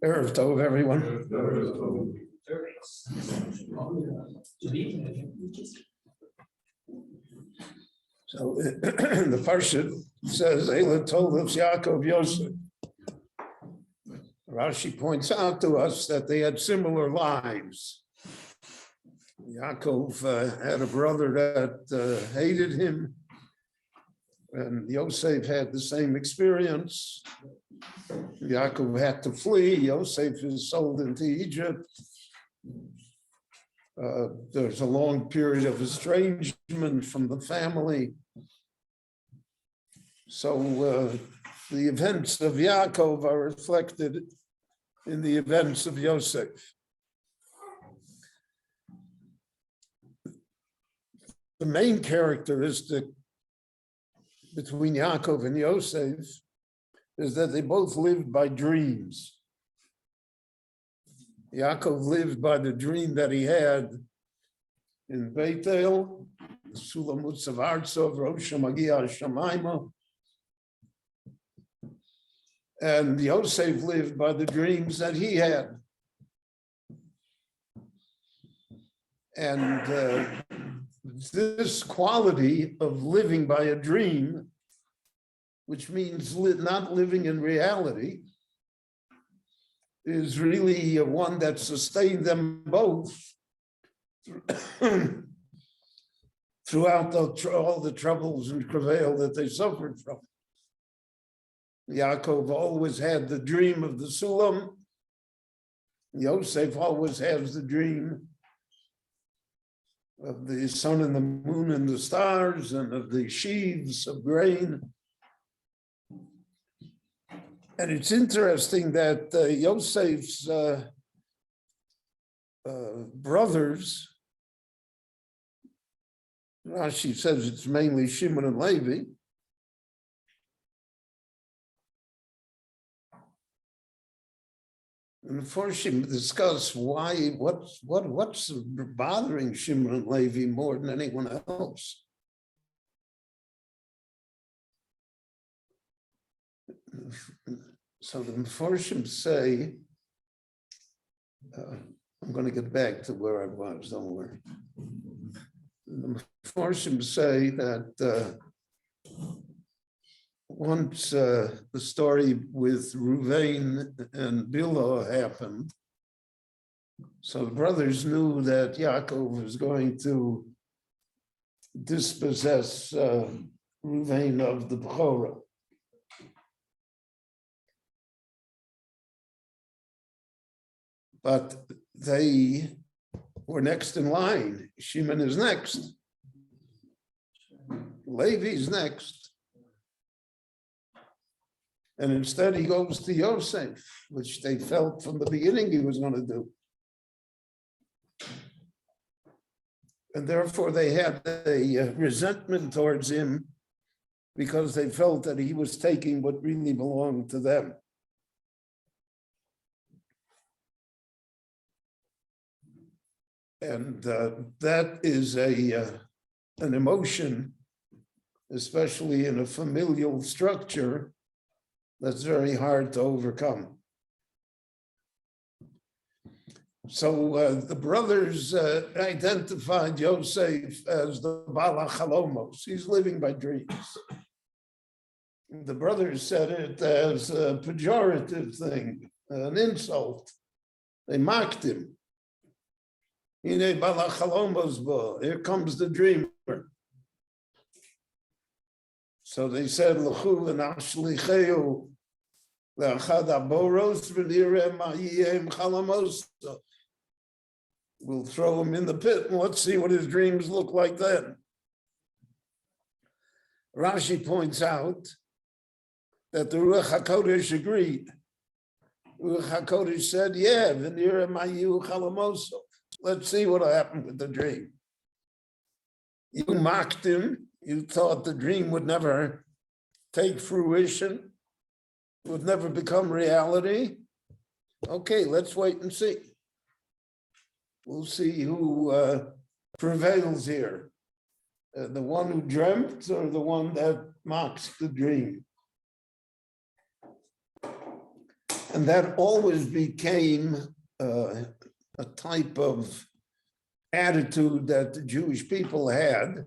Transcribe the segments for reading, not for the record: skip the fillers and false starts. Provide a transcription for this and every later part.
Erev Tov, everyone. So the Parsha says, Eila Toldos Yaakov Yosef. Rashi points out to us that they had similar lives. Yaakov had a brother that hated him, and Yosef had the same experience. Yaakov had to flee. Yosef is sold into Egypt. There's a long period of estrangement from the family. So the events of Yaakov are reflected in the events of Yosef. The main characteristic between Yaakov and Yosef is that they both lived by dreams. Yaakov lived by the dream that he had in Bethel, Sulam Utzav Artzov, Rosh Magia Shamayma. And Yosef lived by the dreams that he had. And this quality of living by a dream, which means not living in reality, is really one that sustained them both throughout all the troubles and travail that they suffered from. Yaakov always had the dream of the Sulam. Yosef always has the dream of the sun and the moon and the stars and of the sheaves of grain. And it's interesting that Yosef's brothers, Rashi says it's mainly Shimon and Levi, and Forshim discuss what's bothering Shimon and Levi more than anyone else. So the Forshim say, I'm going to get back to where I was, don't worry. The Forshim say that once the story with Ruvain and Bilhah happened, so the brothers knew that Yaakov was going to dispossess Ruvain of the Bechorah. But they were next in line. Shimon is next. Levi's next. And instead he goes to Yosef, which they felt from the beginning he was going to do. And therefore they had a resentment towards him because they felt that he was taking what really belonged to them. And that is an emotion, especially in a familial structure, that's very hard to overcome. So the brothers identified Yosef as the Bala Chalomos. He's living by dreams. The brothers said it as a pejorative thing, an insult. They mocked him. Here comes the dreamer. So they said, we'll throw him in the pit and let's see what his dreams look like then. Rashi points out that the Ruach HaKodesh agreed. Ruach HaKodesh said, yeah, v'nira mayu chalamoso. Let's see what happened with the dream. You mocked him. You thought the dream would never take fruition, would never become reality. Okay, let's wait and see. We'll see who prevails here. The one who dreamt or the one that mocks the dream. And that always became a type of attitude that the Jewish people had,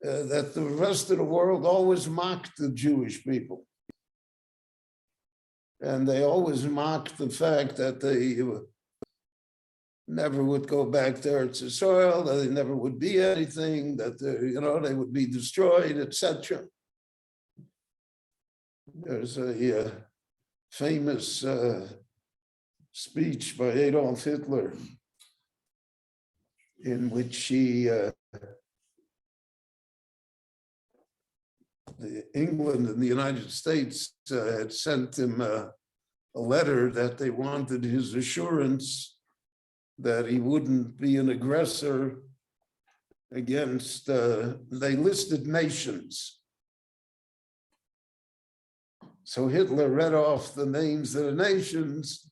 that the rest of the world always mocked the Jewish people. And they always mocked the fact that they never would go back to Eretz Yisrael, that they never would be anything, that they would be destroyed, etc. There's a famous speech by Adolf Hitler in which England and the United States had sent him a letter that they wanted his assurance that he wouldn't be an aggressor against, they listed nations. So Hitler read off the names of the nations,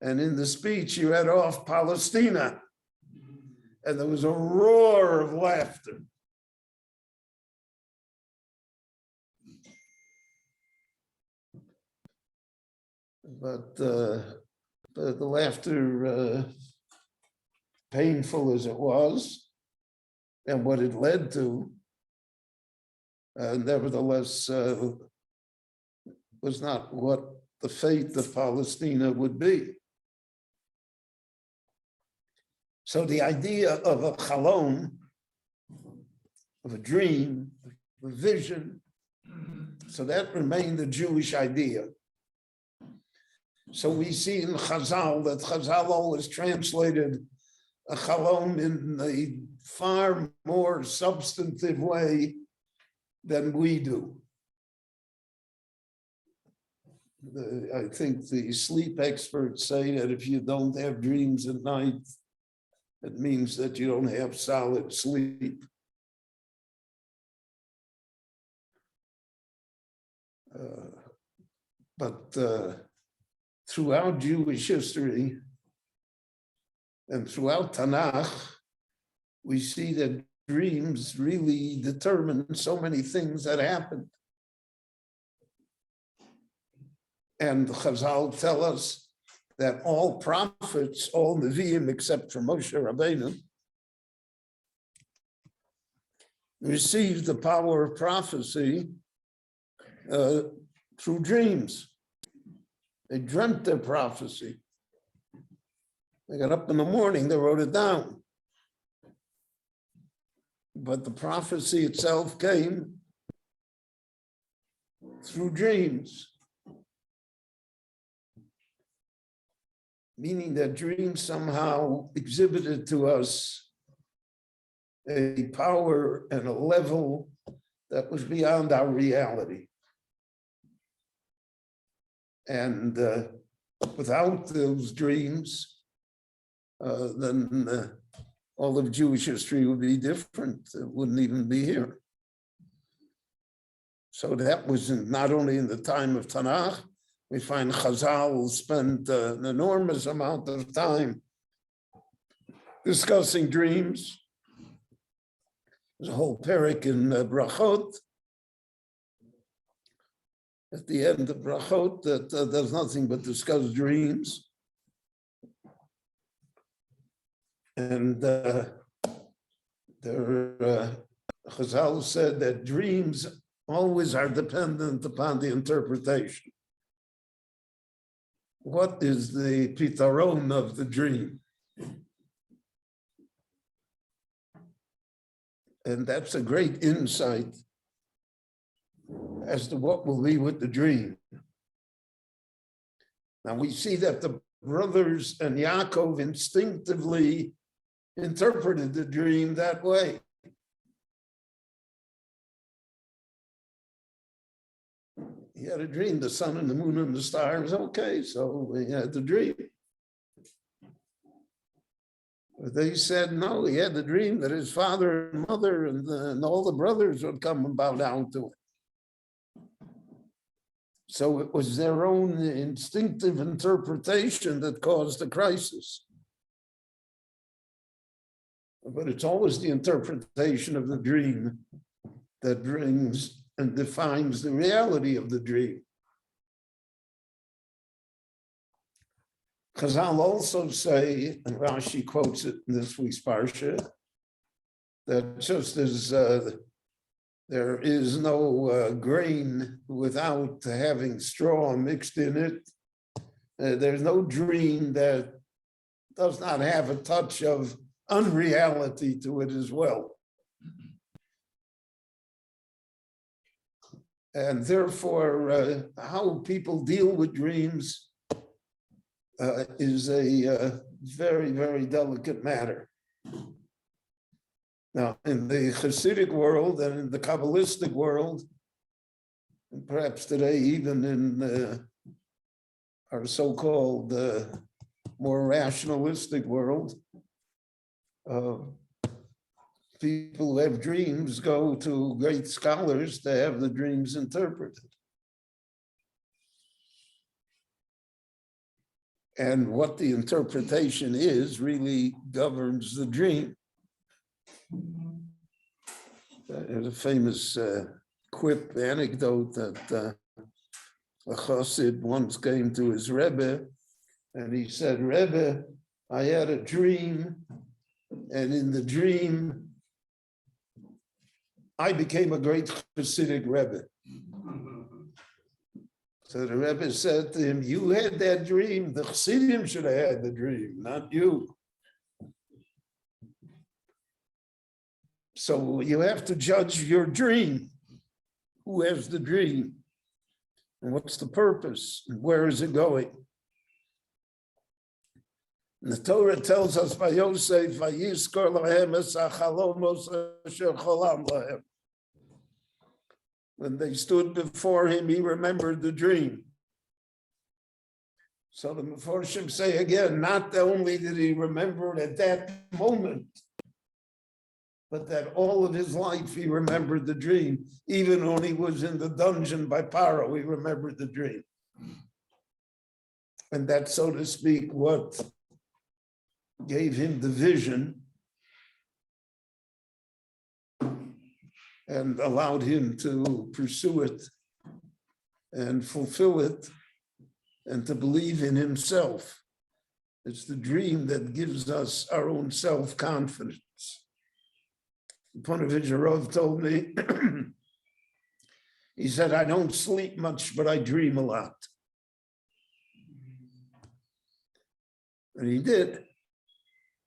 and in the speech he read off Palestina, and there was a roar of laughter. But the laughter, painful as it was, and what it led to, nevertheless, was not what the fate of Palestina would be. So the idea of a chalom, of a dream, a vision, so that remained the Jewish idea. So we see in Chazal that Chazal always translated a chalom in a far more substantive way than we do. I think the sleep experts say that if you don't have dreams at night, it means that you don't have solid sleep. But throughout Jewish history and throughout Tanakh, we see that dreams really determine so many things that happened. And Chazal tell us that all prophets, all Nevi'im, except for Moshe Rabbeinu, received the power of prophecy through dreams. They dreamt their prophecy. They got up in the morning, they wrote it down. But the prophecy itself came through dreams. Meaning that dreams somehow exhibited to us a power and a level that was beyond our reality. And without those dreams, then all of Jewish history would be different. It wouldn't even be here. So that was not only in the time of Tanakh. We find Chazal spent an enormous amount of time discussing dreams. There's a whole parak in Brachot, at the end of Brachot, that does nothing but discuss dreams. And Chazal said that dreams always are dependent upon the interpretation. What is the pitaron of the dream? And that's a great insight as to what will be with the dream. Now we see that the brothers and Yaakov instinctively interpreted the dream that way. he had a dream, the sun and the moon and the stars. Okay, so he had the dream. But they said, no, he had the dream that his father and mother and all the brothers would come and bow down to him. So it was their own instinctive interpretation that caused the crisis. But it's always the interpretation of the dream that brings and defines the reality of the dream. Chazal also say, and Rashi quotes it in this week's Parsha, that just as there is no grain without having straw mixed in it, there's no dream that does not have a touch of unreality to it as well. And therefore, how people deal with dreams is a very, very delicate matter. Now, in the Hasidic world and in the Kabbalistic world, and perhaps today even in our so-called more rationalistic world, people who have dreams go to great scholars to have the dreams interpreted. And what the interpretation is really governs the dream. There's a famous quip anecdote that a chassid once came to his Rebbe and he said, Rebbe, I had a dream, and in the dream, I became a great Hasidic Rebbe. So the Rebbe said to him, you had that dream, the Chassidim should have had the dream, not you. So you have to judge your dream. Who has the dream? And what's the purpose? And where is it going? And the Torah tells us by Yosef, Vayiskor lahem es hachalomos asher cholam lahem. When they stood before him, he remembered the dream. So the Meforshim say again, not only did he remember it at that moment, but that all of his life he remembered the dream. Even when he was in the dungeon by Paro, he remembered the dream. And that's, so to speak, what gave him the vision and allowed him to pursue it and fulfill it and to believe in himself. It's the dream that gives us our own self-confidence. Ponovich Rav told me, he said, I don't sleep much, but I dream a lot. And he did.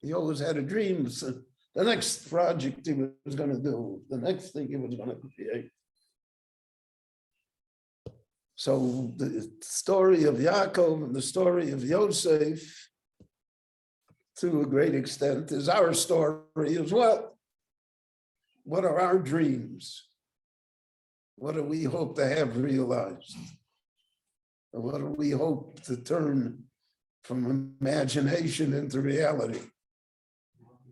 He always had a dream. So the next project he was going to do, the next thing he was going to create. So the story of Yaakov and the story of Yosef, to a great extent, is our story as well. What are our dreams? What do we hope to have realized? Or what do we hope to turn from imagination into reality?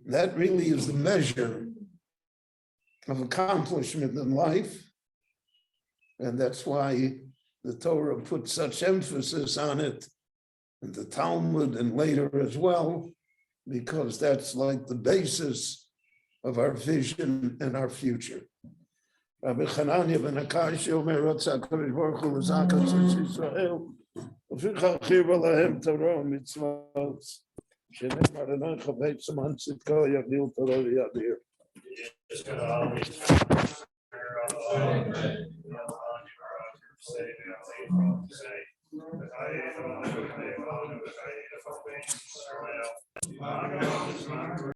That really is the measure of accomplishment in life. And that's why the Torah put such emphasis on it in the Talmud and later as well, because that's like the basis of our vision and our future. Rabbi Chananya ben Akash Omer Ratzah HaKadosh Baruch Hu l'zakas Yisrael v'ficha chirva lahem Torah mitzvot shenemar Anocha b'etzaman tzidko yagdil Torah v'yadir.